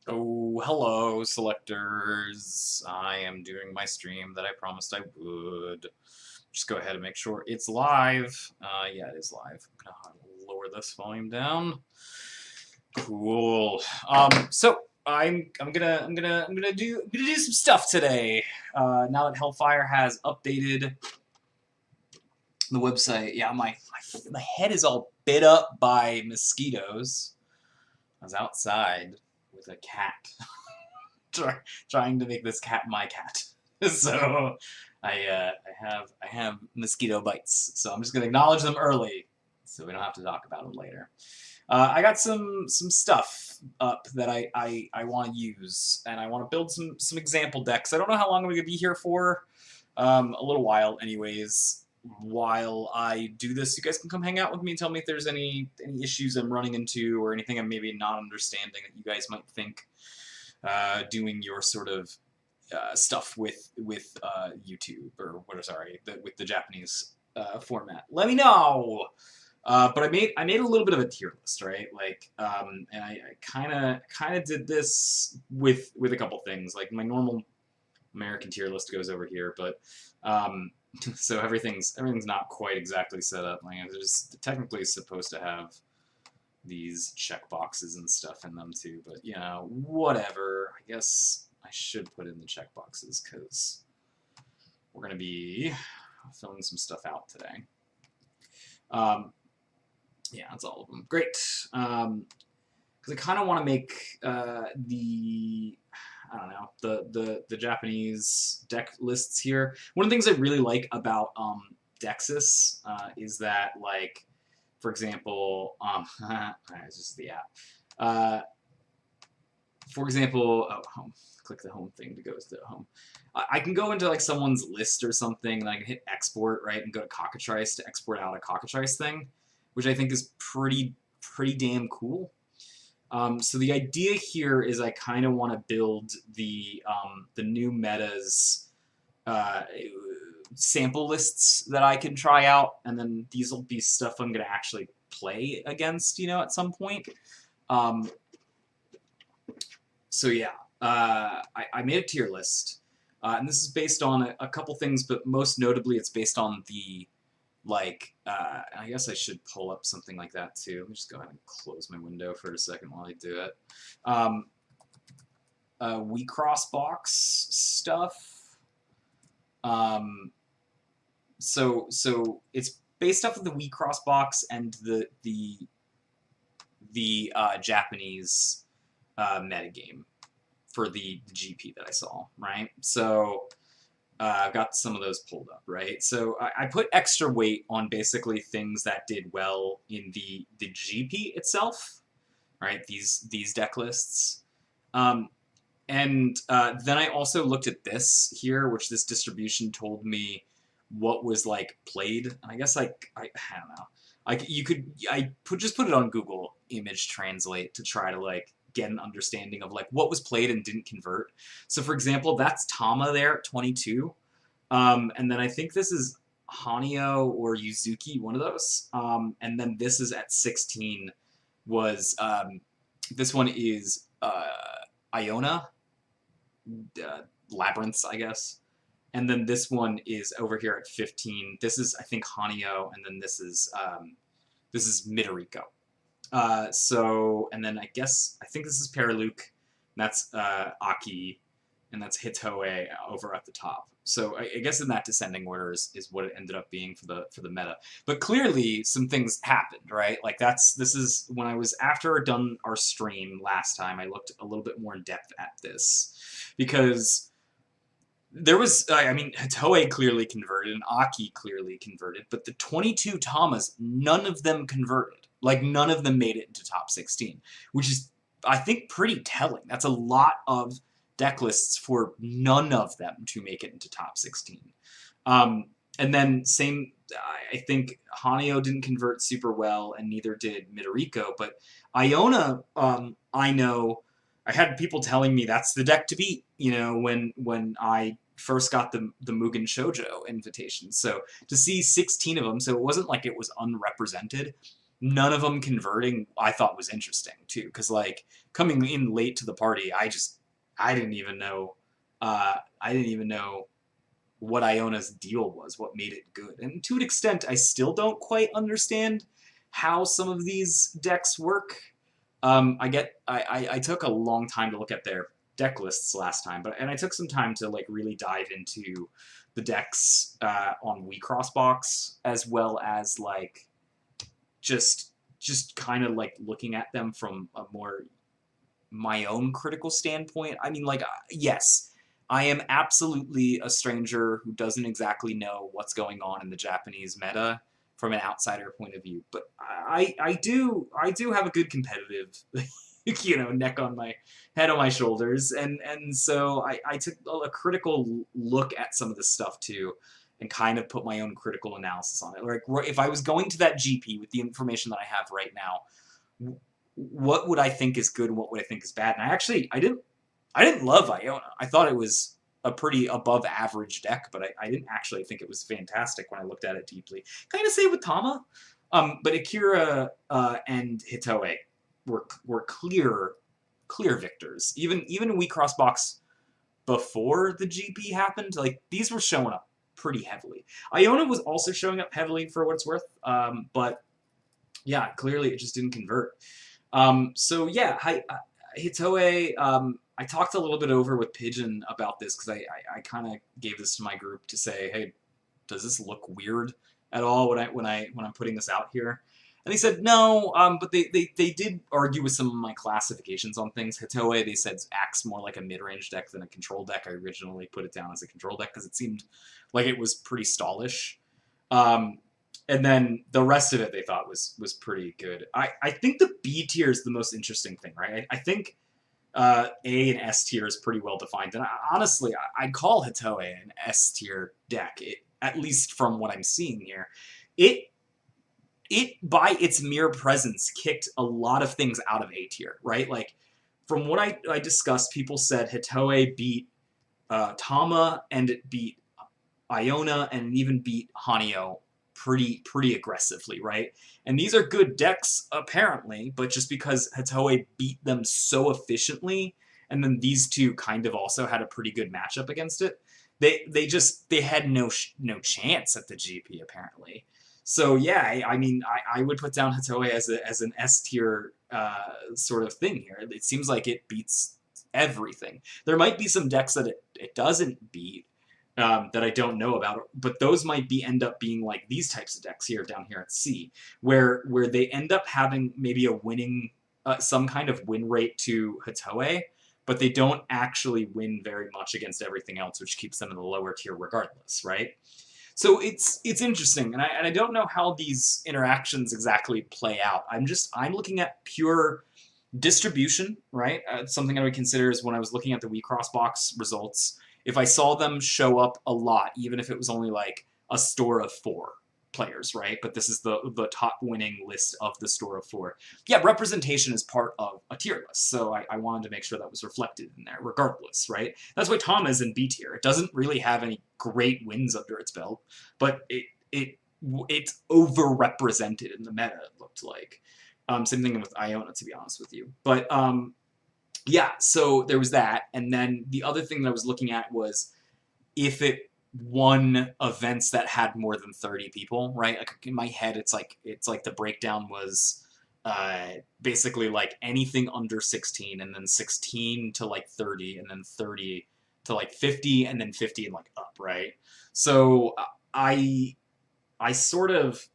Oh, hello, selectors. I am doing my stream that I promised I would. Just go ahead and make sure it's live. Yeah, it is live. I'm gonna lower this volume down. Cool. So I'm gonna do some stuff today. Now that Hellfire has updated the website, yeah, my head is all bit up by mosquitoes. I was outside with a cat. Trying to make this cat my cat. So I have mosquito bites. So I'm just gonna acknowledge them early, so we don't have to talk about them later. I got some stuff up that I want to use, and I want to build some example decks. I don't know how long I'm gonna be here for. A little while, anyways. While I do this, you guys can come hang out with me and tell me if there's any issues I'm running into or anything I'm maybe not understanding that you guys might think doing your sort of stuff with YouTube or with the Japanese format. Let me know. But I made a little bit of a tier list, right? Like, and I kind of did this with a couple things. Like my normal American tier list goes over here, but so everything's not quite exactly set up. Like, there's technically supposed to have these check boxes and stuff in them too, but you know, whatever. I guess I should put in the check boxes because we're gonna be filling some stuff out today. Yeah, that's all of them. Great. Because I kind of want to make the I don't know the Japanese deck lists here. One of the things I really like about Dexys is that, like, for example, it's just the app. For example, oh, home. Click the home thing to go to the home. I can go into like someone's list or something, and I can hit export, right, and go to Cockatrice to export out a Cockatrice thing, which I think is pretty damn cool. So the idea here is I kind of want to build the new metas sample lists that I can try out, and then these will be stuff I'm going to actually play against, you know, at some point. So yeah, I made a tier list, and this is based on a couple things, but most notably it's based on the, like, I guess I should pull up something like that too. Let me just go ahead and close my window for a second while I do it. Wixoss box stuff. So it's based off of the Wixoss box and the Japanese metagame for the GP that I saw, right? So I've got some of those pulled up, right? So I put extra weight on basically things that did well in the GP itself, right? These deck lists. And then I also looked at this here, which this distribution told me what was like played. And I guess like I don't know. Just put it on Google Image Translate to try to like get an understanding of like what was played and didn't convert. So for example, that's Tama there at 22. And then I think this is Hanyo or Yuzuki, one of those. And then this is at 16 was this one is Iona, Labyrinths, I guess. And then this one is over here at 15. This is, I think, Hanyo, and then this is Midoriko. And then I think this is Paraluke, and that's Aki, and that's Hitoe over at the top. So I guess in that descending order is what it ended up being for the meta. But clearly some things happened, right? Like this is when I was after done our stream last time, I looked a little bit more in depth at this because there was, I mean, Hitoe clearly converted and Aki clearly converted, but the 22 Tamas, none of them converted. Like, none of them made it into top 16, which is, I think, pretty telling. That's a lot of deck lists for none of them to make it into top 16. And then same, I think Hanyo didn't convert super well, and neither did Midoriko, but Iona, I know, I had people telling me that's the deck to beat, you know, when I first got the Mugen Shoujo invitation. So to see 16 of them, so it wasn't like it was unrepresented. none of them converting I thought was interesting too, because like coming in late to the party, I didn't even know what Iona's deal was, what made it good, and to an extent, I still don't quite understand how some of these decks work. I took a long time to look at their deck lists last time, and I took some time to like really dive into the decks on Wecross Box, as well as like just kind of like looking at them from a more my own critical standpoint. I mean, like, yes, I am absolutely a stranger who doesn't exactly know what's going on in the Japanese meta from an outsider point of view, but I do have a good competitive neck on my head on my shoulders, and so I took a critical look at some of this stuff too, and kind of put my own critical analysis on it. Like, if I was going to that GP with the information that I have right now, what would I think is good and what would I think is bad? And I didn't love Iona. I thought it was a pretty above average deck, but I didn't actually think it was fantastic when I looked at it deeply. Kind of same with Tama, but Akira and Hitoe were clear victors. Even in Wecross Box before the GP happened, like these were showing up pretty heavily. Iona was also showing up heavily for what it's worth, but yeah, clearly it just didn't convert. So yeah, Hitoe, I talked a little bit over with Pigeon about this because I kind of gave this to my group to say, hey, does this look weird at all when I'm putting this out here? And they said no, but they did argue with some of my classifications on things. Hitoe, they said, acts more like a mid-range deck than a control deck. I originally put it down as a control deck because it seemed like it was pretty stallish. And then the rest of it they thought was pretty good. I think the B tier is the most interesting thing, right? I think A and S tier is pretty well defined. And honestly, I'd call Hitoe an S tier deck, at least from what I'm seeing here. It by its mere presence kicked a lot of things out of A tier, right? Like from what I discussed, people said Hitoe beat Tama, and it beat Iona, and it even beat Hanyo pretty aggressively, right? And these are good decks apparently, but just because Hitoe beat them so efficiently, and then these two kind of also had a pretty good matchup against it, they had no chance at the GP apparently. So yeah, I mean, I would put down Hitoe as an S tier sort of thing here. It seems like it beats everything. There might be some decks that it doesn't beat, that I don't know about, but those might end up being like these types of decks down here at C, where they end up having maybe a winning, some kind of win rate to Hitoe, but they don't actually win very much against everything else, which keeps them in the lower tier regardless, right? So it's interesting, and I don't know how these interactions exactly play out. I'm looking at pure distribution, right? Something I would consider is when I was looking at the Wecross Box results, if I saw them show up a lot, even if it was only like a store of 4 players, right? But this is the top winning list of the store of 4. Yeah, representation is part of a tier list, so I wanted to make sure that was reflected in there regardless, right? That's why Tom is in B tier. It doesn't really have any great wins under its belt, but it's overrepresented in the meta, it looked like. Same thing with Iona, to be honest with you. But yeah, so there was that, and then the other thing that I was looking at was if it won events that had more than 30 people, right? Like in my head, it's like the breakdown was basically like anything under 16, and then 16 to like 30, and then 30 to like 50, and then 50 and like up, right? So I sort of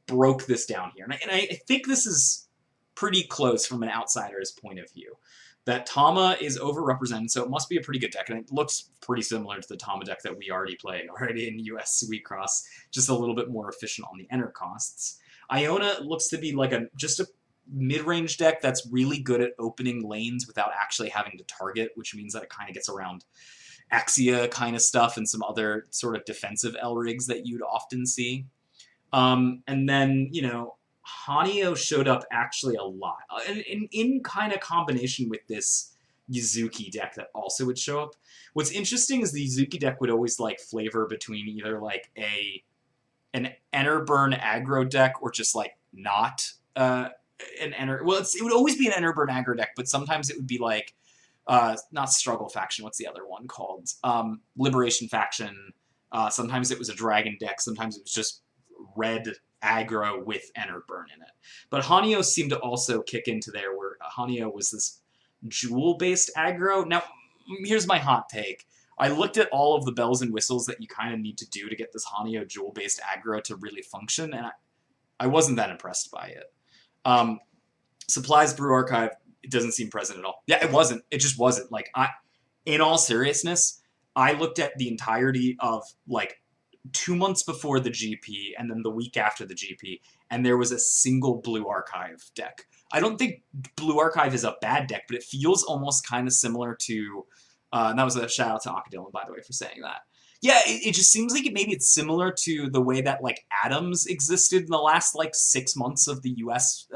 broke this down here, and I think this is pretty close from an outsider's point of view. That Tama is overrepresented, so it must be a pretty good deck, and it looks pretty similar to the Tama deck that we already play in US Wecross, just a little bit more efficient on the enter costs. Iona looks to be like just a mid-range deck that's really good at opening lanes without actually having to target, which means that it kind of gets around Axia kind of stuff and some other sort of defensive L-rigs that you'd often see. And then, Hanyo showed up actually a lot, in kind of combination with this Yuzuki deck that also would show up. What's interesting is the Yuzuki deck would always like flavor between either like an enter burn aggro deck or just like not an enter. Well, it would always be an enter burn aggro deck, but sometimes it would be like not struggle faction. What's the other one called? Liberation faction. Sometimes it was a dragon deck. Sometimes it was just red aggro with enter burn in it. But Hanyo seemed to also kick into there, where Hanyo was this jewel based aggro. Now, here's my hot take. I looked at all of the bells and whistles that you kind of need to do to get this Hanyo jewel based aggro to really function, and I wasn't that impressed by it. Supplies Brew Archive, it doesn't seem present at all. Yeah, it wasn't. It just wasn't. Like, in all seriousness, I looked at the entirety of, like, 2 months before the GP and then the week after the GP, and there was a single Blue Archive deck. I don't think Blue Archive is a bad deck, but it feels almost kind of similar to, and that was a shout out to Akadillan, by the way, for saying that. Yeah, it just seems like maybe it's similar to the way that, like, Atoms existed in the last, like, 6 months of the US,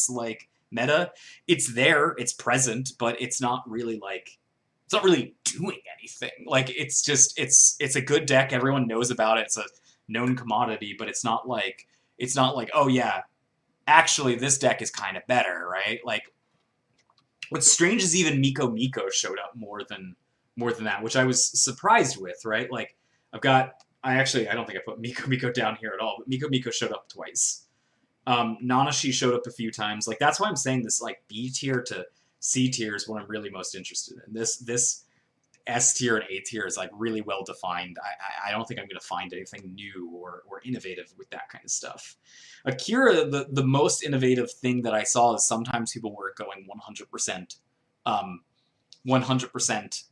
like, meta. It's there, it's present, but it's not really, like, it's not really doing anything. Like, it's just, it's a good deck, everyone knows about it, it's a known commodity, but it's not like, oh yeah, actually this deck is kind of better, right? Like, what's strange is even Miko Miko showed up more than that, which I was surprised with, right? Like, I don't think I put Miko Miko down here at all, but Miko Miko showed up twice. Nanashi showed up a few times. Like, that's why I'm saying this, like, B tier to C tier is what I'm really most interested in. This S tier and A tier is, like, really well defined. I don't think I'm going to find anything new or innovative with that kind of stuff. Akira, the most innovative thing that I saw is sometimes people were going 100%, 100%,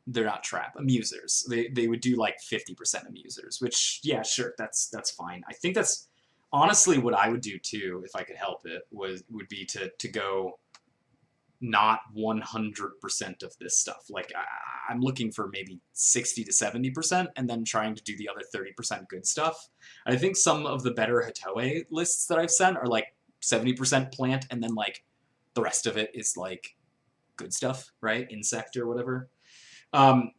they're not trap, amusers. They would do, like, 50% amusers, which, yeah, sure, that's fine. I think that's honestly what I would do, too, if I could help it, would be to go not 100% of this stuff. Like, I'm looking for maybe 60 to 70% and then trying to do the other 30% good stuff. I think some of the better Hitoe lists that I've sent are like 70% plant and then, like, the rest of it is, like, good stuff, right? Insect or whatever. Tama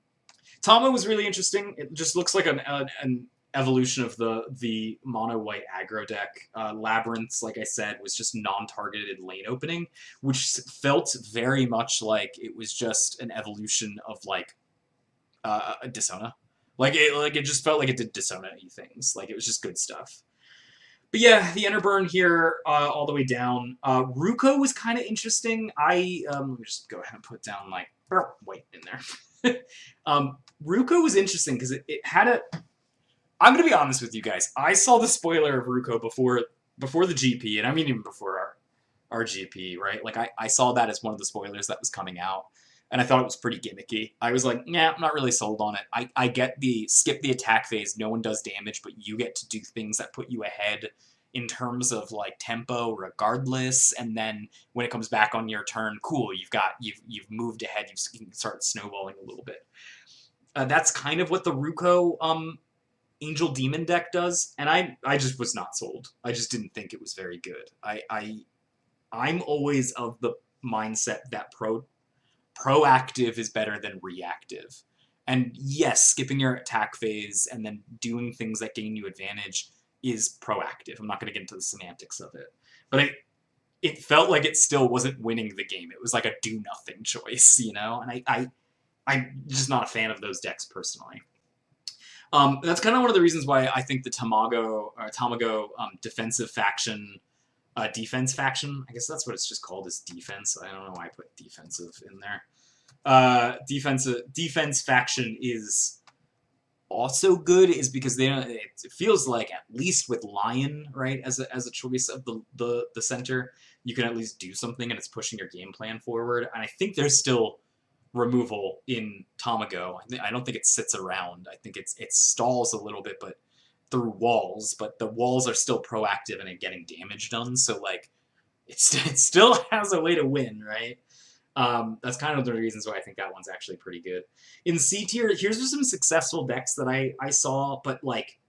was really interesting. It just looks like an evolution of the mono-white aggro deck. Labyrinths, like I said, was just non-targeted lane opening, which felt very much like it was just an evolution of, like, a Dishona. Like it just felt like it did Dishona-y things. Like, it was just good stuff. But yeah, the Enderburn here, all the way down. Ruko was kind of interesting. Let me just go ahead and put down, like, white in there. Ruko was interesting because it had a... I'm going to be honest with you guys. I saw the spoiler of Ruko before the GP, and I mean even before our GP, right? Like, I saw that as one of the spoilers that was coming out, and I thought it was pretty gimmicky. I was like, yeah, I'm not really sold on it. I get the skip the attack phase, no one does damage, but you get to do things that put you ahead in terms of, like, tempo regardless, and then when it comes back on your turn, cool, you've moved ahead, you can start snowballing a little bit. That's kind of what the Ruko Angel Demon deck does, and I just was not sold. I just didn't think it was very good. I'm always of the mindset that proactive is better than reactive. And yes, skipping your attack phase and then doing things that gain you advantage is proactive. I'm not going to get into the semantics of it. But it felt like it still wasn't winning the game. It was like a do-nothing choice, you know? And I'm just not a fan of those decks personally. That's kind of one of the reasons why I think the Tamago defensive faction, defense faction, I guess that's what it's just called, is defense. I don't know why I put defensive in there. Defense faction is also good, is because it feels like, at least with Lion, right, as a choice of the center, you can at least do something and it's pushing your game plan forward. And I think there's still removal in Tamago. I don't think it sits around. I think it stalls a little bit, but through walls. But the walls are still proactive and getting damage done. So, like, it still has a way to win, right? That's kind of the reasons why I think that one's actually pretty good. In C tier, here's just some successful decks that I saw, but, like,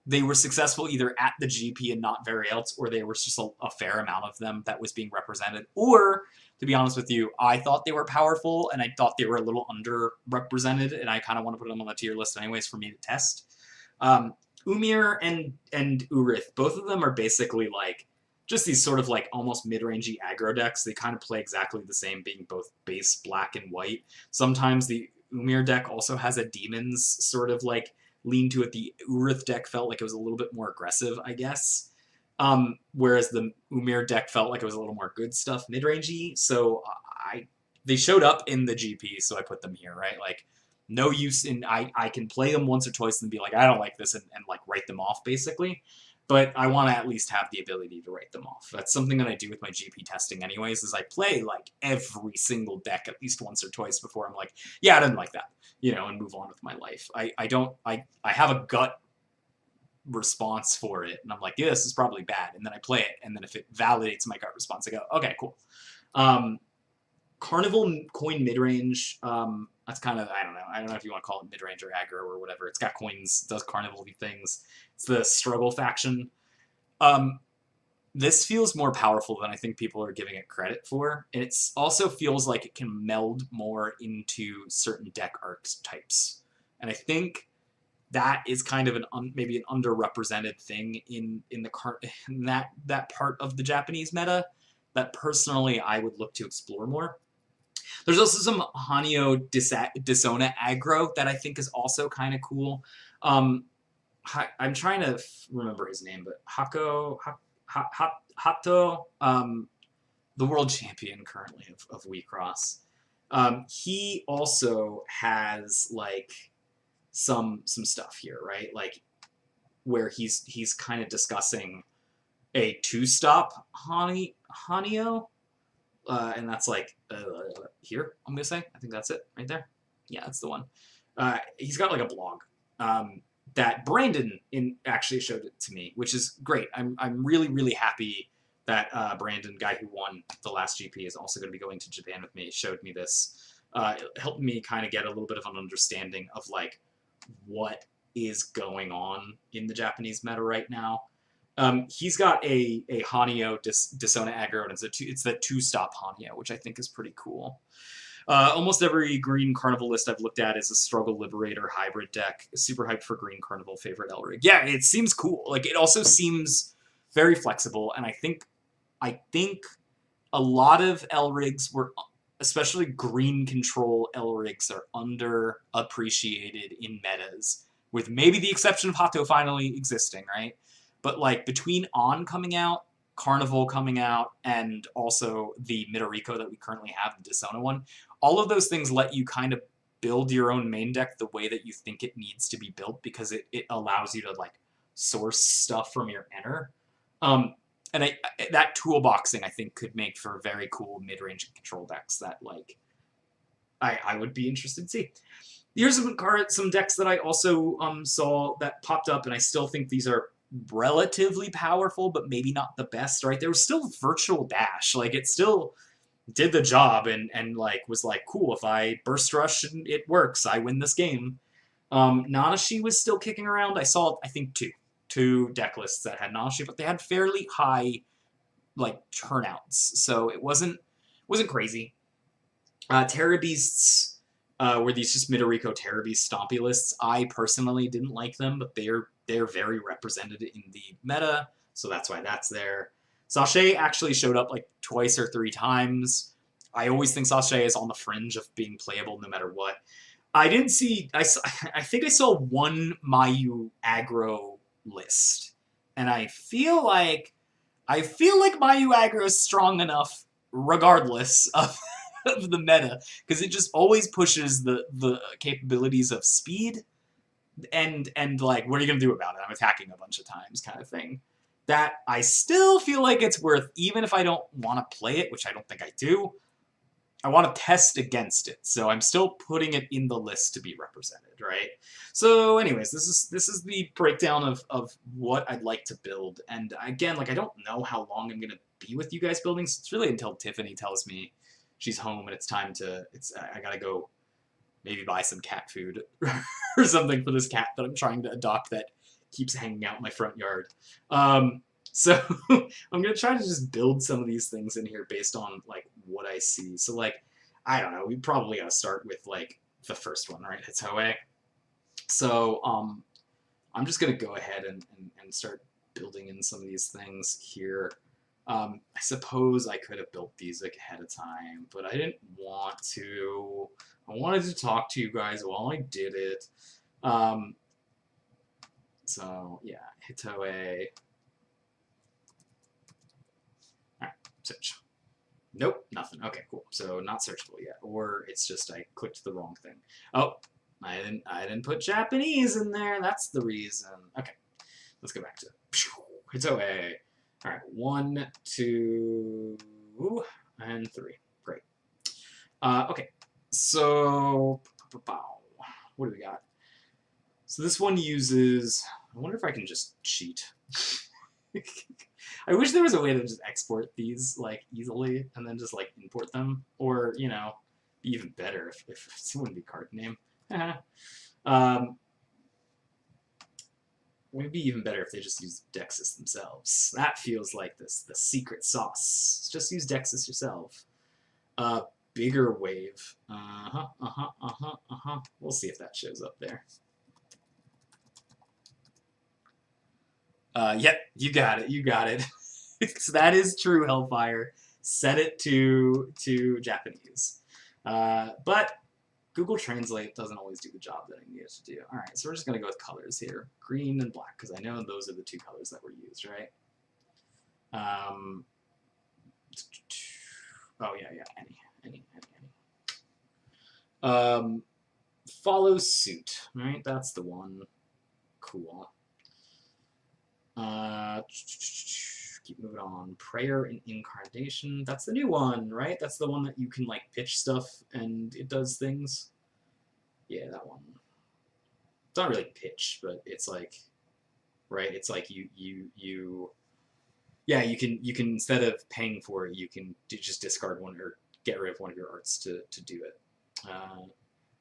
they were successful either at the GP and not very else, or there was just a fair amount of them that was being represented, or, to be honest with you, I thought they were powerful, and I thought they were a little underrepresented, and I kind of want to put them on the tier list anyways for me to test. Umir and Urith, both of them are basically like just these sort of like almost mid-rangey aggro decks. They kind of play exactly the same, being both base black and white. Sometimes the Umir deck also has a demons sort of like lean to it. The Urith deck felt like it was a little bit more aggressive, I guess. Whereas the Umir deck felt like it was a little more good stuff mid-rangey. So they showed up in the GP, so I put them here, right? Like, no use in, I can play them once or twice and be like, I don't like this, and like write them off, basically. But I want to at least have the ability to write them off. That's something that I do with my GP testing anyways, is I play like every single deck at least once or twice before I'm like, yeah, I didn't like that, you know, and move on with my life. I have a gut response for it, and I'm like, yeah, this is probably bad, and then I play it, and then if it validates my gut response, I go, okay, cool. Carnival coin midrange, that's kind of, I don't know if you want to call it midrange or aggro or whatever. It's got coins, does carnival-y things. It's the struggle faction. This feels more powerful than I think people are giving it credit for. And it also feels like it can meld more into certain deck archetypes. And I think that is kind of maybe an underrepresented thing in that part of the Japanese meta that personally I would look to explore more. There's also some Hanyo Disona aggro that I think is also kind of cool. I'm trying to remember his name, but Hato, the world champion currently of Wixoss, he also has like some stuff here, right? Like where he's kind of discussing a two-stop Hanyo. And that's like here, I'm gonna say. I think that's it right there. Yeah, that's the one. He's got like a blog that Brandon actually showed it to me, which is great. I'm really, really happy that Brandon, guy who won the last GP, is also going to be going to Japan with me. Showed me this. It helped me kind of get a little bit of an understanding of like what is going on in the Japanese meta right now. He's got a Hanyo Disona aggro, and it's that two-stop Hanyo, which I think is pretty cool. Almost every green carnival list I've looked at is a struggle liberator hybrid deck. Super hyped for green carnival, favorite Elrig. Yeah, it seems cool. Like, it also seems very flexible, and I think a lot of Elrigs were, especially green control Elrigs, are underappreciated in metas, with maybe the exception of Hato finally existing, right? But like between On coming out, Carnival coming out, and also the Midoriko that we currently have, the Disona one, all of those things let you kind of build your own main deck the way that you think it needs to be built, because it allows you to like source stuff from your enter. And that toolboxing, I think, could make for very cool mid-range control decks that like I would be interested to see. Here's some decks that I also saw that popped up, and I still think these are relatively powerful, but maybe not the best, right? There was still Virtual Dash. Like, it still did the job and like was like, cool, if I Burst Rush and it works, I win this game. Nanashi was still kicking around. I saw, I think, two deck lists that had Nanashi, but they had fairly high like turnouts, so it wasn't crazy. Terra Beasts were these just Midoriko Terra Beast stompy lists. I personally didn't like them, but they're very represented in the meta, so that's why that's there. Sachet actually showed up like twice or three times. I always think Sachet is on the fringe of being playable no matter what. I didn't see, I think I saw one Mayu aggro list, and I feel like Mayu aggro is strong enough regardless of the meta, because it just always pushes the capabilities of speed and like, what are you gonna do about it? I'm attacking a bunch of times kind of thing. That I still feel like it's worth, even if I don't want to play it, which I don't think I do, I want to test against it. So I'm still putting it in the list to be represented, right? So anyways, this is the breakdown of what I'd like to build. And again, like, I don't know how long I'm going to be with you guys building, so it's really until Tiffany tells me she's home and it's time to, I gotta go maybe buy some cat food or something for this cat that I'm trying to adopt that keeps hanging out in my front yard. So I'm going to try to just build some of these things in here based on like what I see. So like, I don't know, we probably got to start with like the first one, right? It's Hoei. So I'm just gonna go ahead and start building in some of these things here. I suppose I could have built these like ahead of time, but I didn't want to. I wanted to talk to you guys while I did it. So yeah, Hitoe. Alright, search. Nope, nothing. Okay, cool. So not searchable yet. Or it's just I clicked the wrong thing. Oh, I didn't put Japanese in there. That's the reason. Okay. Let's go back to Hitoe. Alright, 1, 2, and 3. Great. Okay. So what do we got? So this one uses, I wonder if I can just cheat. I wish there was a way to just export these like easily and then just like import them, or you know, be even better if it wouldn't be card name. Would be even better if they just use Dexys themselves. That feels like the secret sauce. Just use Dexys yourself. Bigger wave. We'll see if that shows up there. Yep, you got it. You got it. So that is true, Hellfire. Set it to Japanese. But Google Translate doesn't always do the job that I need it to do. All right, so we're just going to go with colors here. Green and black, because I know those are the two colors that were used, right? Oh, yeah, any. Follow suit, right? That's the one. Cool. Keep moving on. Prayer and Incarnation. That's the new one, right? That's the one that you can like pitch stuff and it does things. Yeah, that one. It's not really pitch, but it's like, right? It's like you yeah, you can instead of paying for it, you can just discard one or get rid of one of your arts to do it.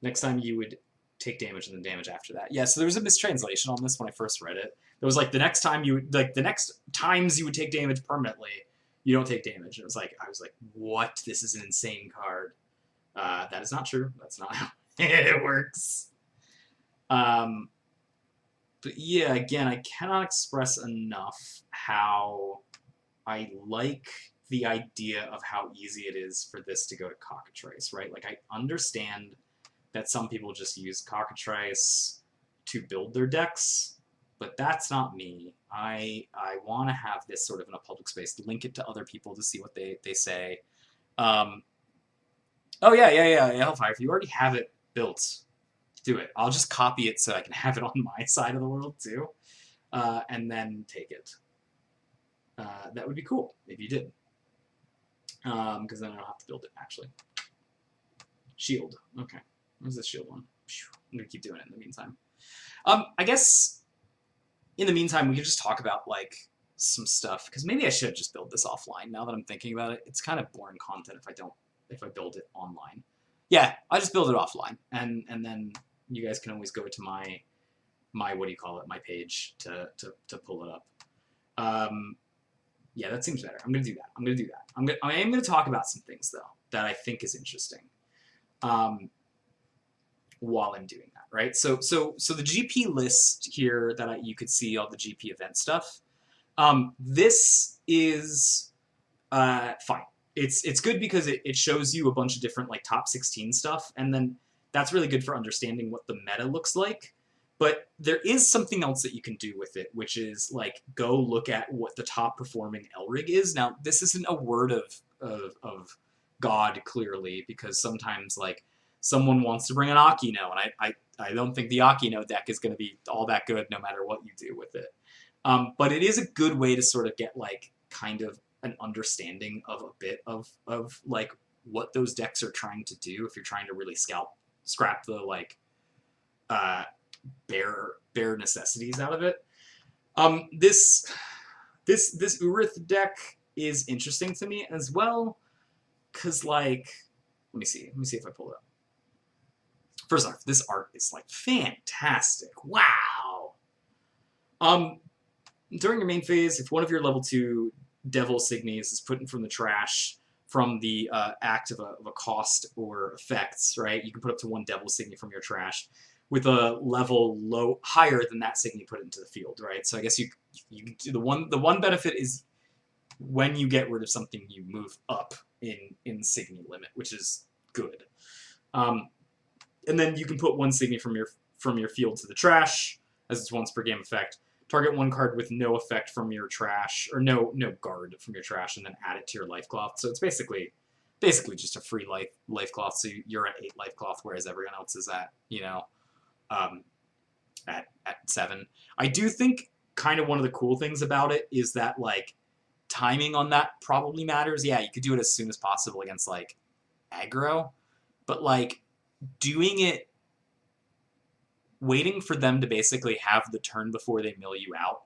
Next time you would take damage and then damage after that. Yeah, so there was a mistranslation on this when I first read it. It was like the next times you would take damage permanently, you don't take damage. And it was like I was like, what? This is an insane card. That is not true. That's not how it works. But yeah, again, I cannot express enough how I like the idea of how easy it is for this to go to Cockatrice, right? Like I understand that some people just use Cockatrice to build their decks, but that's not me. I want to have this sort of in a public space, link it to other people to see what they say. Oh yeah, Hellfire, if you already have it built, do it. I'll just copy it so I can have it on my side of the world too, and then take it. That would be cool if you did, because then I don't have to build it, actually. Shield, okay. Where's the shield one? I'm gonna keep doing it in the meantime. I guess in the meantime we can just talk about like some stuff, because maybe I should just build this offline. Now that I'm thinking about it, it's kind of boring content if I build it online. Yeah, I just build it offline, and then you guys can always go to my what do you call it, my page to pull it up. Yeah, that seems better. I'm gonna do that. I am gonna talk about some things though that I think is interesting. While I'm doing that, right? So the GP list here that you could see all the GP event stuff. This is fine. It's good because it shows you a bunch of different like top 16 stuff, and then that's really good for understanding what the meta looks like. But there is something else that you can do with it, which is like go look at what the top performing Elrig is. Now this isn't a word of God clearly, because sometimes like someone wants to bring an Akino, and I don't think the Akino deck is going to be all that good no matter what you do with it. But it is a good way to sort of get like kind of an understanding of a bit of like what those decks are trying to do if you're trying to really scrap the like bare necessities out of it. This Urith deck is interesting to me as well, because like let me see if I pull it up. First off, this art is like fantastic. Wow. During your main phase, if one of your level 2 Devil Signies is put in from the trash from the act of a cost or effects, right? You can put up to 1 Devil Signy from your trash. with a level higher than that Signy put into the field, right? So I guess you the one benefit is when you get rid of something, you move up in Signy limit, which is good. And then you can put one Signy from your field to the trash as its once per game effect. Target one card with no effect from your trash, or no guard from your trash, and then add it to your life cloth. So it's basically just a free life cloth. So you're at 8 life cloth, whereas everyone else is at at 7. I do think kind of one of the cool things about it is that like timing on that probably matters. Yeah, you could do it as soon as possible against like aggro, but like doing it, waiting for them to basically have the turn before they mill you out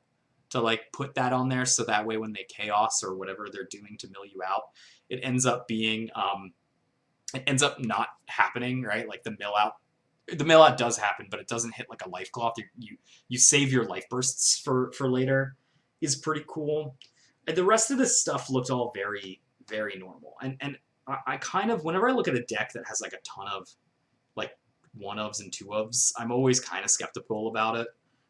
to like put that on there, so that way when they chaos or whatever they're doing to mill you out, it ends up being it ends up not happening, right? Like the mill out does happen, but it doesn't hit like a life cloth. You save your life bursts for later, is pretty cool. And the rest of this stuff looked all very, very normal. And I kind of, whenever I look at a deck that has like a ton of like 1-ofs and 2-ofs, I'm always kind of skeptical about it.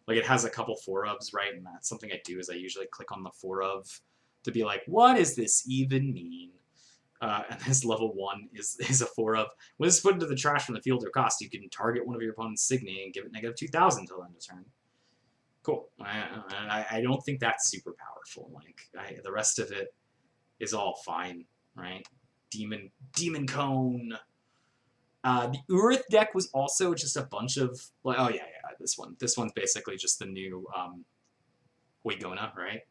Like it has a couple 4-ofs, right? And that's something I do, is I usually click on the 4-of to be like, what does this even mean? And this level 1 is a 4-of. When this is put into the trash from the field or cost, you can target one of your opponent's Signy and give it negative 2,000 until end of turn. Cool. I don't think that's super powerful. Like the rest of it is all fine, right? Demon Cone. The Urith deck was also just a bunch of like, oh yeah, this one's basically just the new Waygona, right?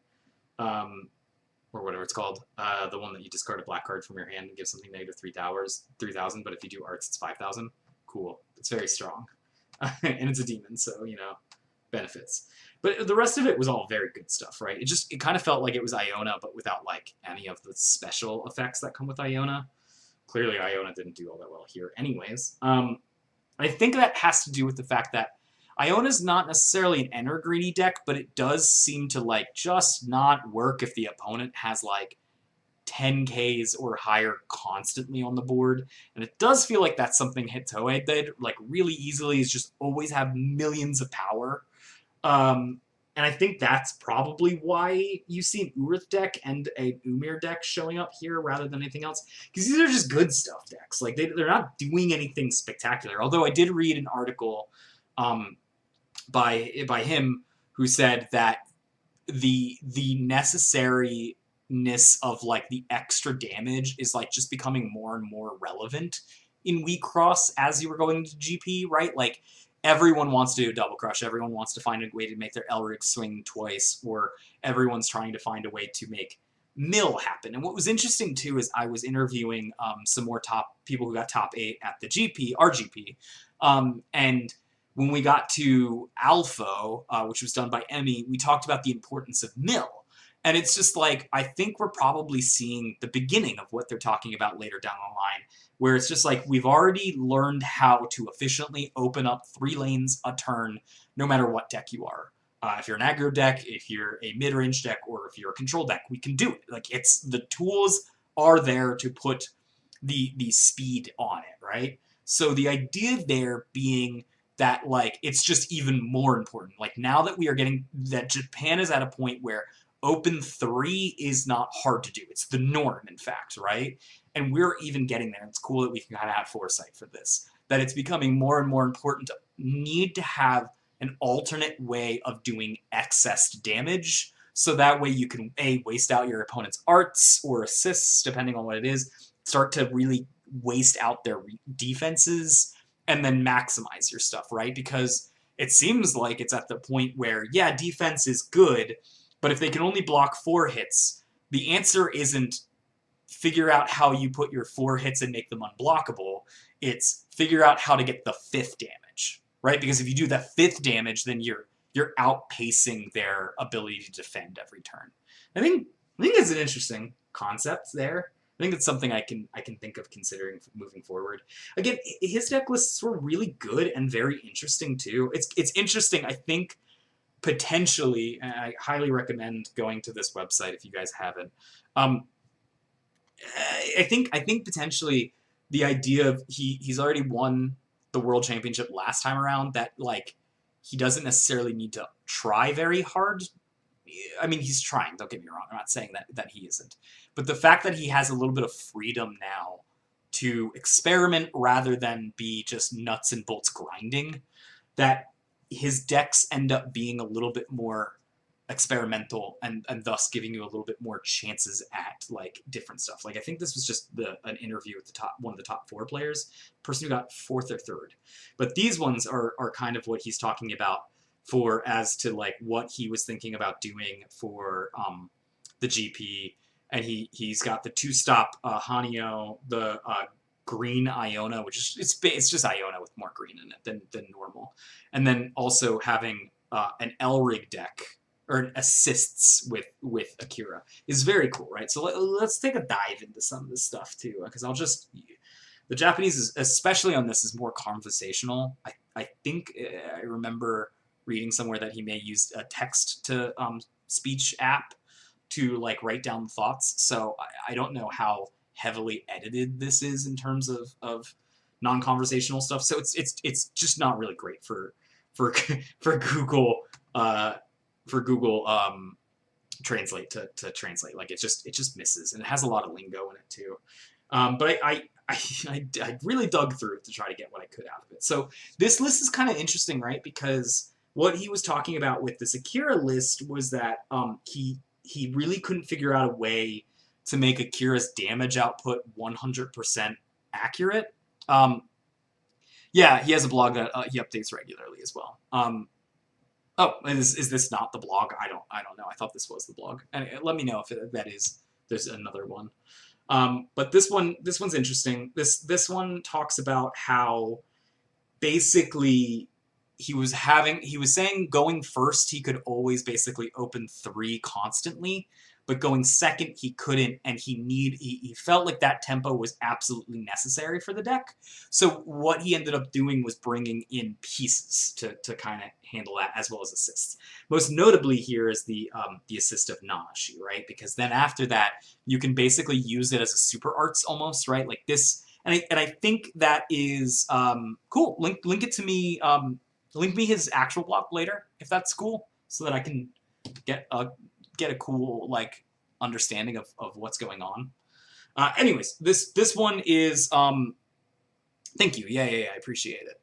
Or whatever it's called. The one that you discard a black card from your hand and give something negative 3,000, but if you do arts, it's 5,000. Cool. It's very strong. And it's a demon, so, you know, benefits. But the rest of it was all very good stuff, right? It kind of felt like it was Iona, but without, like, any of the special effects that come with Iona. Clearly, Iona didn't do all that well here anyways. I think that has to do with the fact that Iona's not necessarily an enter greedy deck, but it does seem to, like, just not work if the opponent has, like, 10Ks or higher constantly on the board. And it does feel like that's something Hitoe did, like, really easily, is just always have millions of power. And I think that's probably why you see an Urith deck and a Umir deck showing up here rather than anything else. Because these are just good stuff decks. Like, they're not doing anything spectacular. Although I did read an article by him who said that the necessariness of like the extra damage is like just becoming more and more relevant in Wixoss as you were going to GP, right? Like everyone wants to do a double crush, everyone wants to find a way to make their Elric swing twice, or everyone's trying to find a way to make mill happen. And what was interesting too is I was interviewing some more top people who got top 8 at the GP, our GP, and when we got to Alpha, which was done by Emmy, we talked about the importance of mill. And it's just like, I think we're probably seeing the beginning of what they're talking about later down the line, where it's just like, we've already learned how to efficiently open up 3 lanes a turn, no matter what deck you are. If you're an aggro deck, if you're a mid-range deck, or if you're a control deck, we can do it. Like, it's, the tools are there to put the speed on it, right? So the idea there being that, like, it's just even more important. Like, now that we are getting, that Japan is at a point where open 3 is not hard to do. It's the norm, in fact, right? And we're even getting there. It's cool that we can kind of have foresight for this. That it's becoming more and more important to need to have an alternate way of doing excess damage, so that way you can, A, waste out your opponent's arts or assists, depending on what it is, start to really waste out their defenses, and then maximize your stuff, right? Because it seems like it's at the point where, yeah, defense is good, but if they can only block 4 hits, the answer isn't figure out how you put your 4 hits and make them unblockable. It's figure out how to get the 5th damage, right? Because if you do the 5th damage, then you're outpacing their ability to defend every turn. I think it's an interesting concept there. I think it's something I can think of considering moving forward. Again, his deck lists were really good and very interesting too. It's interesting. I think potentially, and I highly recommend going to this website if you guys haven't. I think potentially the idea of he's already won the World Championship last time around that, like, he doesn't necessarily need to try very hard. I mean, he's trying, don't get me wrong. I'm not saying that he isn't. But the fact that he has a little bit of freedom now to experiment rather than be just nuts and bolts grinding, that his decks end up being a little bit more experimental and thus giving you a little bit more chances at like different stuff. Like I think this was just an interview with one of the top 4 players, person who got 4th or 3rd. But these ones are kind of what he's talking about for as to like what he was thinking about doing for the GP. And he's got the 2-stop Hanyo, the green Iona, which is it's just Iona with more green in it than normal, and then also having an Elrig deck or assists with Akira is very cool, right? So let's take a dive into some of this stuff too, because the Japanese is, especially on this, is more conversational. I think I remember reading somewhere that he may use a text to speech app to like write down thoughts. So I don't know how heavily edited this is in terms of non-conversational stuff. So it's just not really great for Google Translate to translate. Like it just misses, and it has a lot of lingo in it too. But I really dug through it to try to get what I could out of it. So this list is kind of interesting, right? Because what he was talking about with this Akira list was that he really couldn't figure out a way to make Akira's damage output 100% accurate. Yeah, he has a blog that he updates regularly as well. Oh, is this not the blog? I don't know. I thought this was the blog. And let me know if that is. There's another one. But this one's interesting. This one talks about how basically he was saying going first he could always basically open 3 constantly, but going second he couldn't, and he felt like that tempo was absolutely necessary for the deck. So what he ended up doing was bringing in pieces to kind of handle that, as well as assists. Most notably here is the assist of Nanashi, right? Because then after that you can basically use it as a super arts almost, right? Like this, and I think that is cool. Link it to me. Link me his actual blog later if that's cool, so that I can get a cool like understanding of what's going on. Anyways, this one is thank you. Yeah, I appreciate it.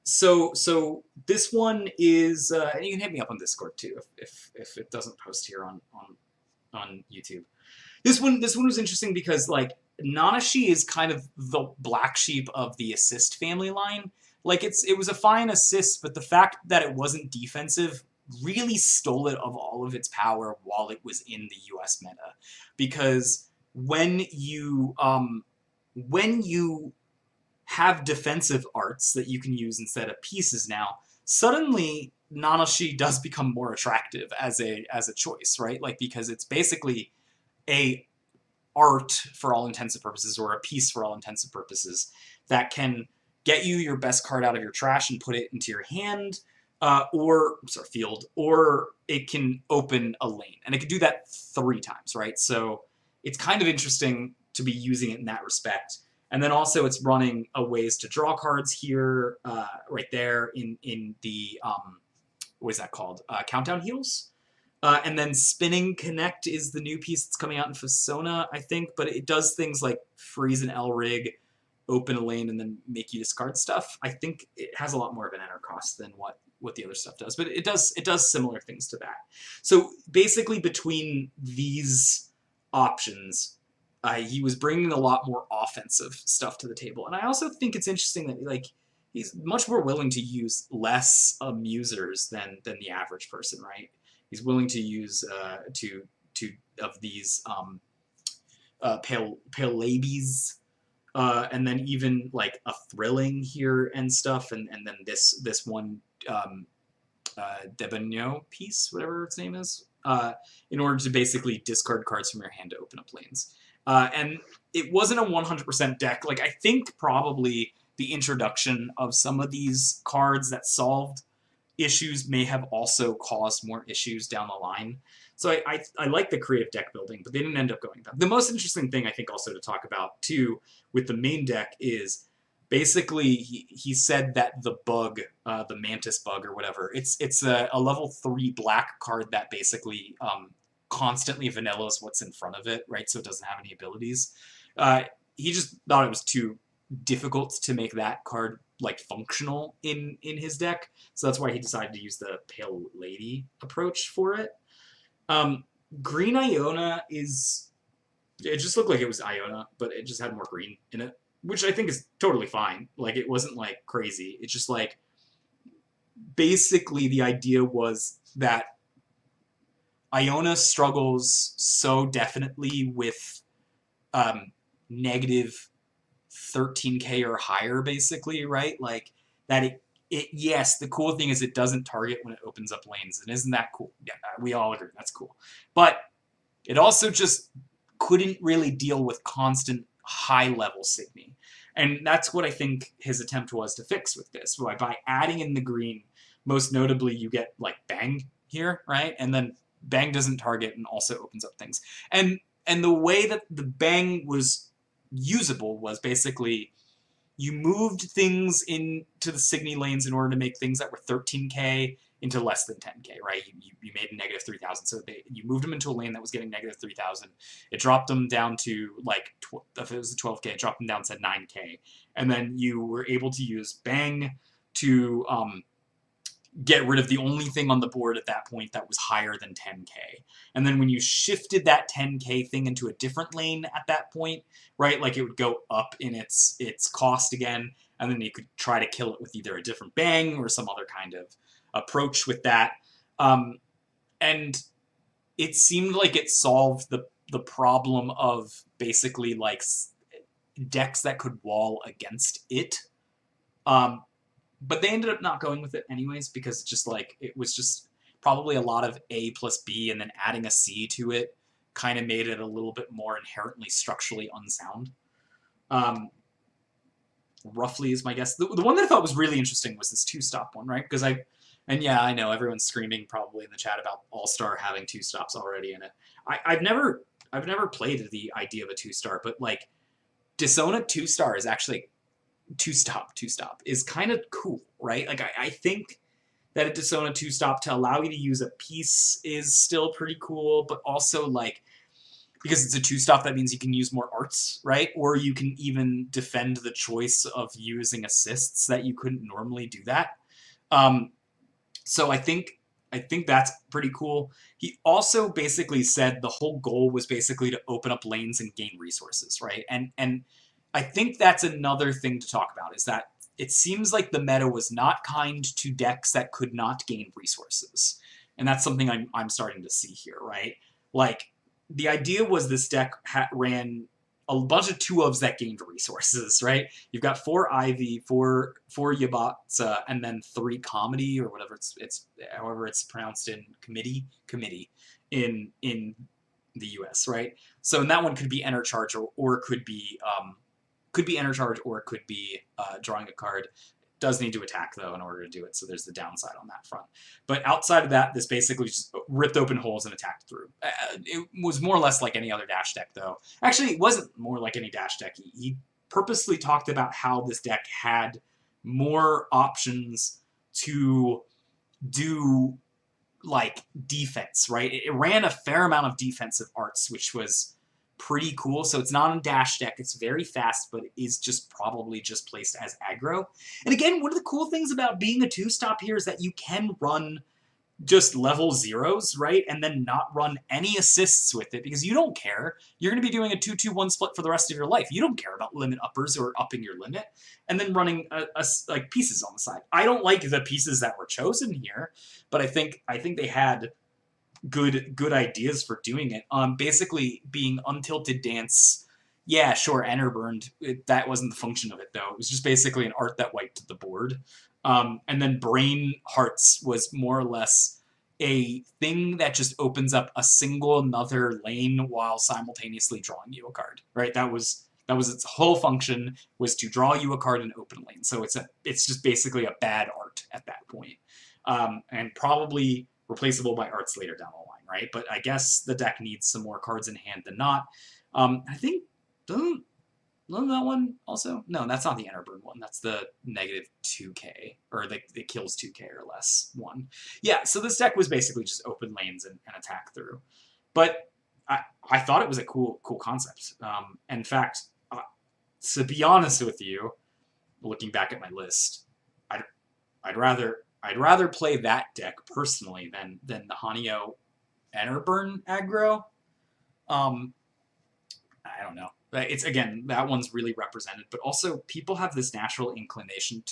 So this one is and you can hit me up on Discord too if it doesn't post here on YouTube. This one was interesting because like Nanashi is kind of the black sheep of the assist family line. Like it was a fine assist, but the fact that it wasn't defensive really stole it of all of its power while it was in the US meta. Because when you have defensive arts that you can use instead of pieces now, suddenly Nanashi does become more attractive as a choice, right? Like because it's basically a art for all intents and purposes, or a piece for all intents and purposes, that can get you your best card out of your trash and put it into your hand, or field, or it can open a lane, and it can do that 3 times, right? So it's kind of interesting to be using it in that respect. And then also it's running a ways to draw cards here, right there in the what is that called? Countdown heals. And then Spinning Connect is the new piece that's coming out in Fasona, I think, but it does things like freeze an L-Rig, open a lane, and then make you discard stuff. I think it has a lot more of an enter cost than what the other stuff does, but it does similar things to that. So basically between these options, he was bringing a lot more offensive stuff to the table. And I also think it's interesting that like he's much more willing to use less amusers than the average person, right? He's willing to use two of these pale labies, and then even like a thrilling here and stuff, and then this one Debonneau piece, whatever its name is, in order to basically discard cards from your hand to open up lanes. And it wasn't a 100% deck. Like I think probably the introduction of some of these cards that solved issues may have also caused more issues down the line. So I like the creative deck building, but they didn't end up going that. The most interesting thing I think also to talk about too with the main deck is basically he said that the bug, the Mantis bug or whatever, it's a level 3 black card that basically constantly vanillas what's in front of it, right? So it doesn't have any abilities. He just thought it was too difficult to make that card like functional in his deck, so that's why he decided to use the Pale Lady approach for it. Green Iona is, it just looked like it was Iona, but it just had more green in it, which I think is totally fine. Like, it wasn't like crazy. It's just like, basically the idea was that Iona struggles so definitely with negative 13k or higher, basically, right? Like, that yes, the cool thing is it doesn't target when it opens up lanes, and isn't that cool? Yeah, we all agree, that's cool. But it also just couldn't really deal with constant high-level Signy. And that's what I think his attempt was to fix with this. By adding in the green, most notably, you get, like, Bang here, right? And then Bang doesn't target and also opens up things. And the way that the Bang was usable was basically you moved things into the Signy lanes in order to make things that were 13k into less than 10k, right? You made a negative 3,000, so you moved them into a lane that was getting negative 3,000. It dropped them down to, like, if it was a 12k, it dropped them down to 9k. And then you were able to use Bang to get rid of the only thing on the board at that point that was higher than 10k. And then when you shifted that 10k thing into a different lane at that point, right, like, it would go up in its cost again, and then you could try to kill it with either a different Bang or some other kind of approach with that. And it seemed like it solved the problem of basically, like, decks that could wall against it. But they ended up not going with it anyways, because just, like, it was just probably a lot of A plus B, and then adding a C to it kind of made it a little bit more inherently structurally unsound. Roughly is my guess. The one that I thought was really interesting was this 2-stop one, right? Because yeah, I know everyone's screaming probably in the chat about All-Star having 2 stops already in it. I've never played the idea of a 2-star, but, like, Dishonor 2-star is actually two-stop is kind of cool, right? Like, I think that a Dishonor 2-stop to allow you to use a piece is still pretty cool, but also, like, because it's a 2-stop, that means you can use more arts, right? Or you can even defend the choice of using assists that you couldn't normally do that. So I think that's pretty cool. He also basically said the whole goal was basically to open up lanes and gain resources, right? And I think that's another thing to talk about, is that it seems like the meta was not kind to decks that could not gain resources. And that's something I'm starting to see here, right? Like, the idea was this deck ran a bunch of 2-ofs that gained resources, right? You've got 4 Ivy, 4 Yabatza, and then 3 Comedy, or whatever it's however it's pronounced in committee in the US, right? So, and that one could be Enter Charge, or it could be Enter Charge, or it could be drawing a card. Does need to attack, though, in order to do it, so there's the downside on that front. But outside of that, this basically just ripped open holes and attacked through. It was more or less like any other Dash deck, though. Actually, it wasn't more like any Dash deck. He purposely talked about how this deck had more options to do, like, defense, right? It ran a fair amount of defensive arts, which was pretty cool. So it's not a Dash deck. It's very fast, but it is just probably just placed as aggro. And again, one of the cool things about being a 2-stop here is that you can run just level 0s, right? And then not run any assists with it, because you don't care. You're going to be doing a 2-2-1 split for the rest of your life. You don't care about limit uppers or upping your limit, and then running like pieces on the side. I don't like the pieces that were chosen here, but I think they had good ideas for doing it. Basically being Untilted Dance, yeah, sure, Enter Burned, that wasn't the function of it, though. It was just basically an art that wiped the board. And then Brain Hearts was more or less a thing that just opens up a single another lane while simultaneously drawing you a card, right? That was its whole function, was to draw you a card in open lane. So it's just basically a bad art at that point. And probably replaceable by arts later down the line, right? But I guess the deck needs some more cards in hand than not. I think, Wasn't that one also? No, that's not the Enterburn one. That's the negative 2k, or it kills 2k or less one. Yeah, so this deck was basically just open lanes and attack through. But I thought it was a cool concept. In fact, to be honest with you, looking back at my list, I'd rather play that deck personally than the Hanyo Enterburn aggro. I don't know. It's, again, that one's really represented, but also people have this natural inclination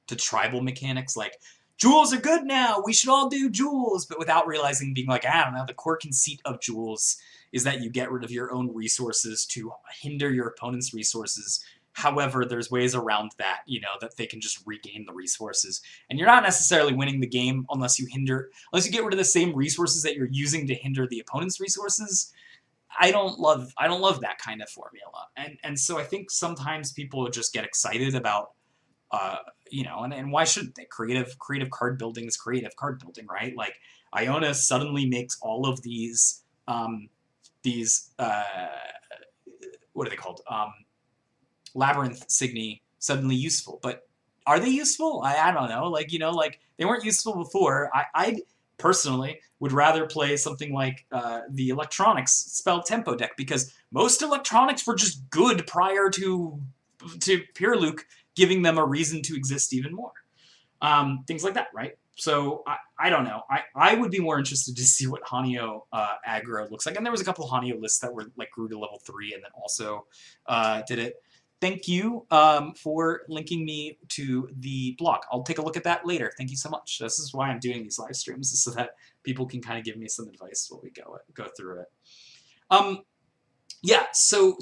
to tribal mechanics, like, jewels are good now, we should all do jewels, but without realizing, being like, I don't know, the core conceit of jewels is that you get rid of your own resources to hinder your opponent's resources. However, there's ways around that, that they can just regain the resources. And you're not necessarily winning the game unless you get rid of the same resources that you're using to hinder the opponent's resources. I don't love that kind of formula. And so I think sometimes people just get excited about, and why shouldn't they? Creative card building is creative card building, right? Like, Iona suddenly makes all of these, what are they called? Labyrinth Signy suddenly useful. But are they useful? I don't know. Like, they weren't useful before. I personally would rather play something like the Electronics Spell Tempo deck, because most Electronics were just good prior to Pure Luke giving them a reason to exist even more. Things like that, right? So I don't know. I would be more interested to see what Hanyo aggro looks like. And there was a couple of Hanyo lists that were like grew to level 3 and then also did it. Thank you for linking me to the blog. I'll take a look at that later. Thank you so much. This is why I'm doing these live streams, so that people can kind of give me some advice while we go through it. Yeah, so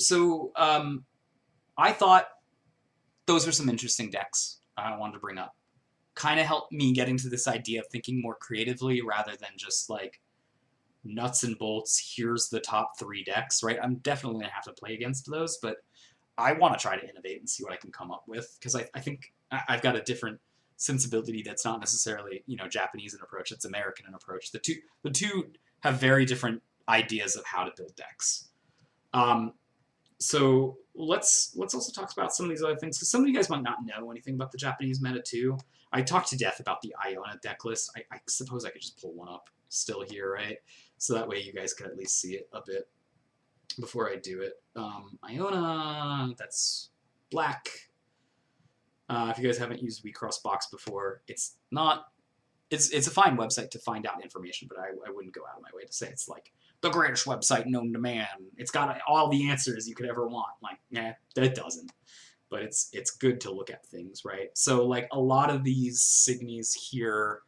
I thought those are some interesting decks I wanted to bring up. Kind of helped me get into this idea of thinking more creatively rather than just like nuts and bolts, here's the top 3 decks, right? I'm definitely going to have to play against those, but I want to try to innovate and see what I can come up with, because I think I've got a different sensibility that's not necessarily, Japanese in approach, it's American in approach. The two have very different ideas of how to build decks. So let's also talk about some of these other things, because some of you guys might not know anything about the Japanese meta too. I talked to death about the Iona deck list. I suppose I could just pull one up still here, right? So that way you guys can at least see it a bit before I do it. Iona, that's black. If you guys haven't used Wixoss Box before, it's a fine website to find out information, but I wouldn't go out of my way to say it's like the greatest website known to man. It's got all the answers you could ever want. Like, that doesn't. But it's good to look at things, right? So like a lot of these Signies here,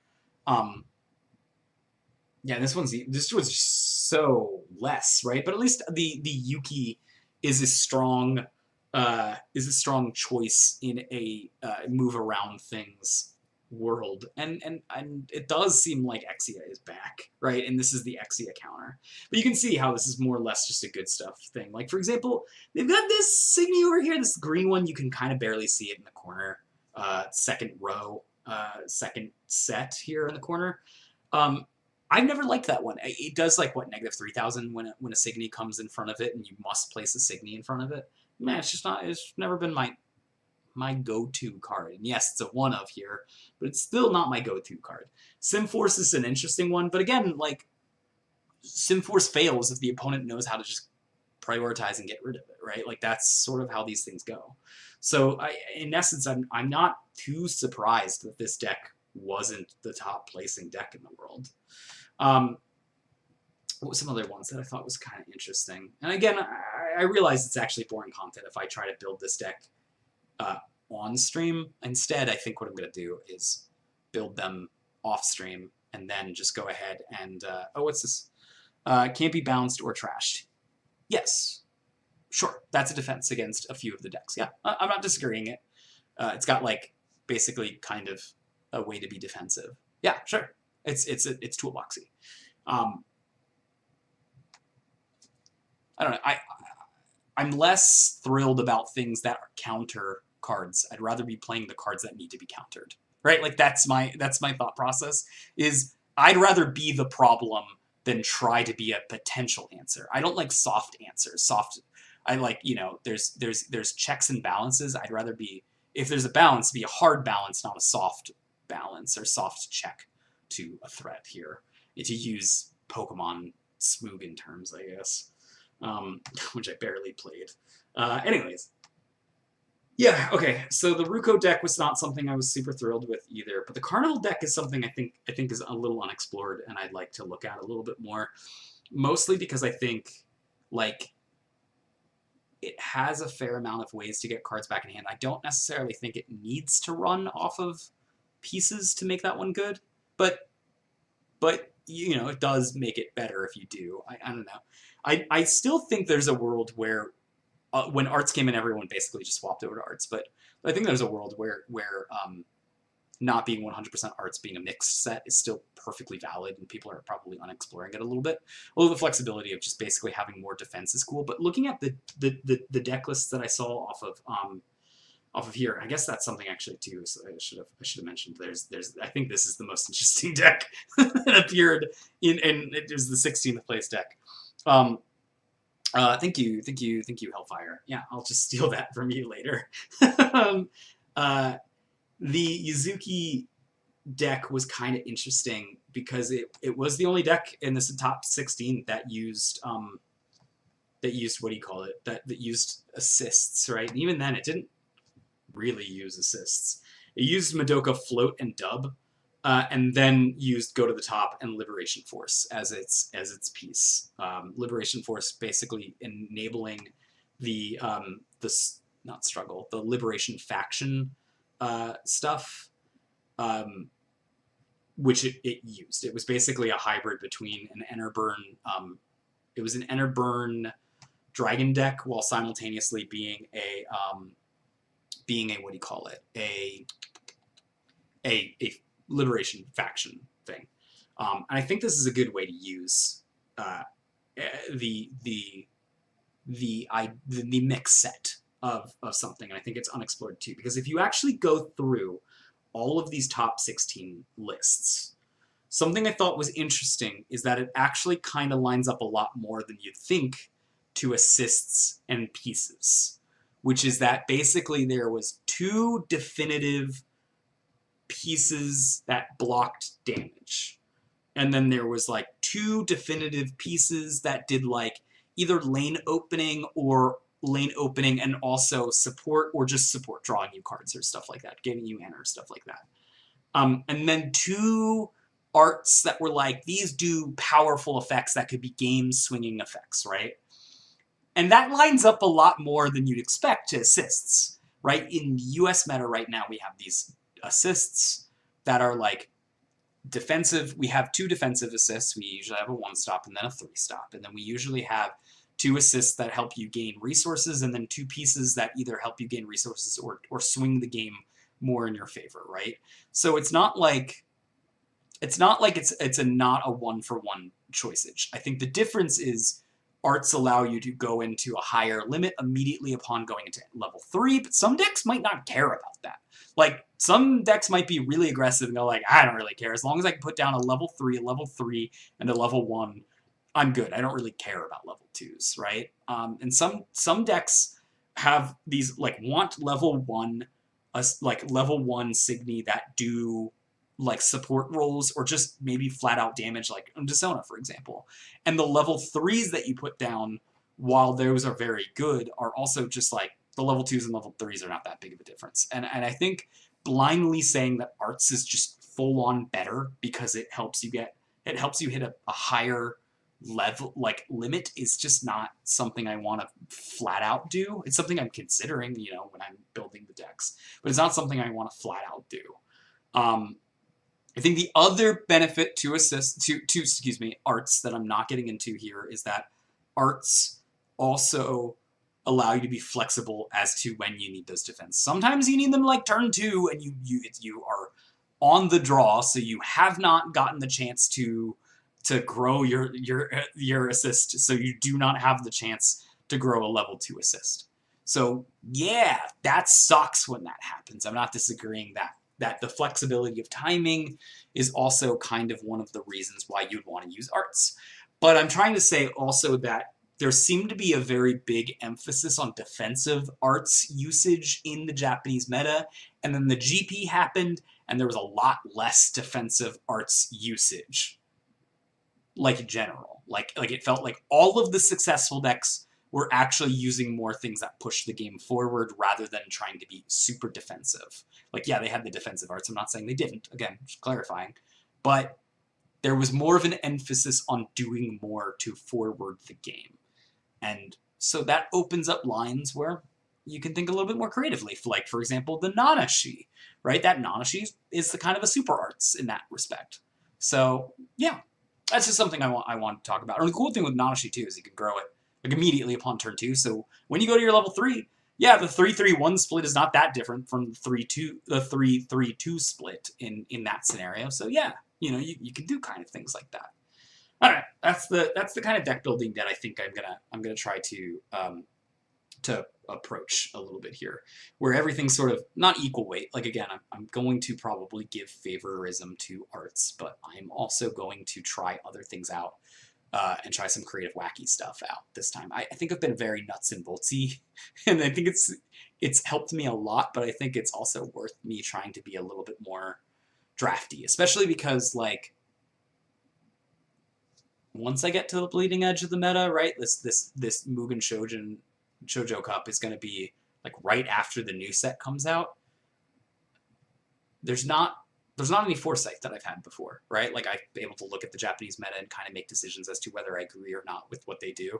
yeah, this one's just so less, right? But at least the Yuki is a strong choice in a move around things world, and it does seem like Exia is back, right? And this is the Exia counter, but you can see how this is more or less just a good stuff thing. Like, for example, they've got this Signy over here, this green one. You can kind of barely see it in the corner, second row, second set here in the corner. I've never liked that one. It does like what, negative 3,000 when a Signy comes in front of it, and you must place a Signy in front of it. Man, it's never been my go-to card. And yes, it's a one of here, but it's still not my go-to card. Simforce is an interesting one, but again, like, Simforce fails if the opponent knows how to just prioritize and get rid of it, right? Like, that's sort of how these things go. So in essence, I'm not too surprised that this deck wasn't the top placing deck in the world. What were some other ones that I thought was kind of interesting? And again, I realize it's actually boring content if I try to build this deck on stream. Instead, I think what I'm going to do is build them off stream and then just go ahead and what's this? Can't be bounced or trashed. Yes, sure, that's a defense against a few of the decks. Yeah, I'm not disagreeing it. It's got like basically kind of a way to be defensive. Yeah, sure, it's toolboxy. I don't know. I'm less thrilled about things that are counter cards. I'd rather be playing the cards that need to be countered, right? Like, that's my thought process. Is I'd rather be the problem than try to be a potential answer. I don't like soft answers. I like, there's checks and balances. I'd rather be, if there's a balance, be a hard balance, not a soft balance or soft check to a threat here. To use Pokemon Mugen terms, I guess, which I barely played. Anyways. Yeah, okay, so the Ruko deck was not something I was super thrilled with either, but the Carnival deck is something I think is a little unexplored, and I'd like to look at a little bit more, mostly because I think, like, it has a fair amount of ways to get cards back in hand. I don't necessarily think it needs to run off of pieces to make that one good, but it does make it better if you do. I don't know. I still think there's a world where when Arts came in, everyone basically just swapped over to Arts. But I think there's a world where not being 100% Arts, being a mixed set, is still perfectly valid, and people are probably unexploring it a little bit. Although the flexibility of just basically having more defense is cool. But looking at the deck lists that I saw off of here, I guess that's something actually too. So I should have mentioned. There's I think this is the most interesting deck that appeared in, and it was the 16th place deck. Thank you, Hellfire. Yeah, I'll just steal that from you later. The Yuzuki deck was kind of interesting because it was the only deck in this top 16 that used what do you call it? That used assists, right? And even then, it didn't really use assists. It used Madoka Float and Dub, and then used Go to the Top and Liberation Force as its piece. Liberation Force basically enabling the Liberation Faction stuff, which it used. It was basically a hybrid between an Enterburn. It was an Enterburn Dragon deck while simultaneously being a what do you call it? A Liberation Faction thing. And I think this is a good way to use the mix set of something, and I think it's unexplored too, because if you actually go through all of these top 16 lists, something I thought was interesting is that it actually kind of lines up a lot more than you'd think to assists and pieces, which is that basically there was 2 definitive pieces that blocked damage, and then there was like 2 definitive pieces that did like either lane opening and also support, or just support, drawing you cards or stuff like that, giving you mana or stuff like that. And then 2 arts that were like, these do powerful effects that could be game swinging effects, right? And that lines up a lot more than you'd expect to assists, right? In US meta right now, we have these assists that are like defensive. We have 2 defensive assists. We usually have a 1-stop and then a 3-stop. And then we usually have 2 assists that help you gain resources, and then 2 pieces that either help you gain resources or swing the game more in your favor, right? So it's not like it's not a 1-for-1 choiceage. I think the difference is arts allow you to go into a higher limit immediately upon going into level 3, but some decks might not care about that. Like, some decks might be really aggressive and go like, I don't really care. As long as I can put down a level 3, and a level 1, I'm good. I don't really care about level 2s, right? And some decks have these, like, want level 1, level 1 Signy that do like support rolls or just maybe flat out damage, like Desona, for example. And the level 3s that you put down, while those are very good, are also just like the level 2s and level 3s are not that big of a difference. And I think blindly saying that arts is just full on better because it helps you hit a higher level, like, limit, is just not something I want to flat out do. It's something I'm considering, when I'm building the decks, but it's not something I want to flat out do. I think the other benefit to arts that I'm not getting into here is that arts also allow you to be flexible as to when you need those defense. Sometimes you need them like turn 2 and you are on the draw, so you have not gotten the chance to grow your assist, so you do not have the chance to grow a level 2 assist. So yeah, that sucks when that happens. I'm not disagreeing that the flexibility of timing is also kind of one of the reasons why you'd want to use arts. But I'm trying to say also that there seemed to be a very big emphasis on defensive arts usage in the Japanese meta, and then the GP happened, and there was a lot less defensive arts usage. Like in general. Like it felt like all of the successful decks were actually using more things that pushed the game forward rather than trying to be super defensive. Like, yeah, they had the defensive arts. I'm not saying they didn't. Again, just clarifying. But there was more of an emphasis on doing more to forward the game. And so that opens up lines where you can think a little bit more creatively. Like, for example, the Nanashi, right? That Nanashi is the kind of a super arts in that respect. So, yeah, that's just something I want to talk about. And the cool thing with Nanashi, too, is you can grow it like immediately upon turn 2. So when you go to your level 3, yeah, the 3-3-1 split is not that different from the 3-3-2 split in that scenario. So, yeah, you know, you can do kind of things like that. All right, that's the kind of deck building that I think I'm gonna try to approach a little bit here, where everything's sort of not equal weight. Like again, I'm going to probably give favorism to arts, but I'm also going to try other things out and try some creative, wacky stuff out this time. I think I've been very nuts and boltsy, and I think it's helped me a lot. But I think it's also worth me trying to be a little bit more drafty, especially because like, once I get to the bleeding edge of the meta, right, this Mugen Shoujo Cup is going to be like right after the new set comes out. There's not any foresight that I've had before, right? Like I've been able to look at the Japanese meta and kind of make decisions as to whether I agree or not with what they do.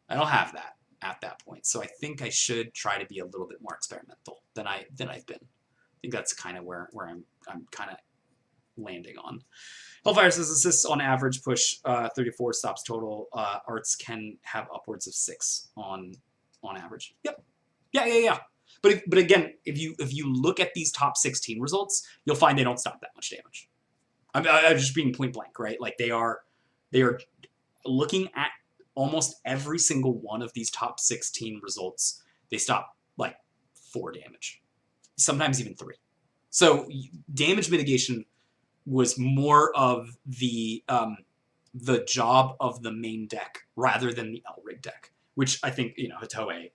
I don't have that at that point, so I think I should try to be a little bit more experimental than I've been. I think that's kind of where I'm kind of landing on. Hellfire says assists on average push 34 stops total. Arts can have upwards of 6 on average. Yep. Yeah. But again, if you look at these top 16 results, you'll find they don't stop that much damage. I'm just being point blank, right? Like they are looking at almost every single one of these top 16 results. They stop like 4 damage, sometimes even 3. So damage mitigation was more of the job of the main deck rather than the Elrig deck, which I think, you know, Hitoe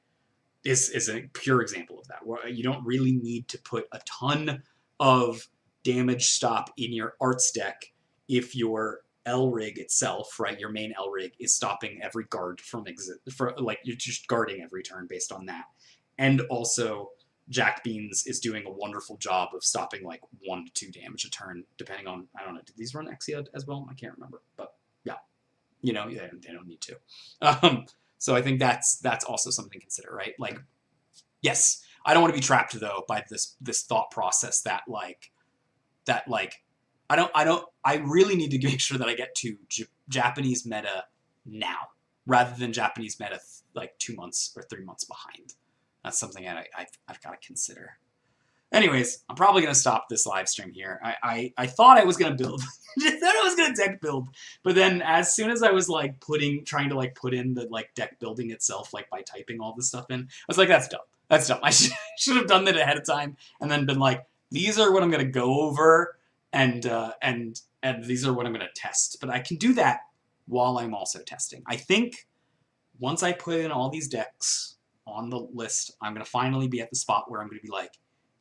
is a pure example of that, where you don't really need to put a ton of damage stop in your arts deck if your Elrig itself, right, your main Elrig is stopping every guard like you're just guarding every turn based on that. And also Jack Beans is doing a wonderful job of stopping like 1 to 2 damage a turn, depending on, I don't know, did these run Exia as well? I can't remember, but yeah, you know, they don't need to. So I think that's also something to consider, right? Like, yes, I don't want to be trapped though by this thought process that I really need to make sure that I get to Japanese meta now rather than Japanese meta like 2 months or 3 months behind. That's something that I've got to consider. Anyways, I'm probably going to stop this live stream here. I thought I was going to build. I thought I was going to deck build. But then as soon as I was like trying to like put in the like deck building itself, like by typing all this stuff in, I was like, that's dumb. That's dumb. I should have done that ahead of time and then been like, these are what I'm going to go over and these are what I'm going to test. But I can do that while I'm also testing. I think once I put in all these decks on the list, I'm going to finally be at the spot where I'm going to be like,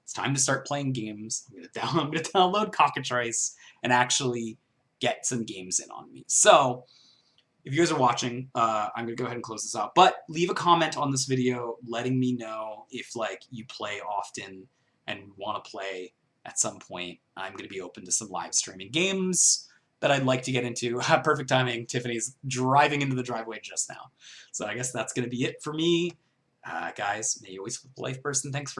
it's time to start playing games. I'm going to download Cockatrice and actually get some games in on me. So if you guys are watching, I'm going to go ahead and close this out. But leave a comment on this video letting me know if like you play often and want to play at some point. I'm going to be open to some live streaming games that I'd like to get into. Perfect timing. Tiffany's driving into the driveway just now. So I guess that's going to be it for me. Guys, may you always life person. Thanks for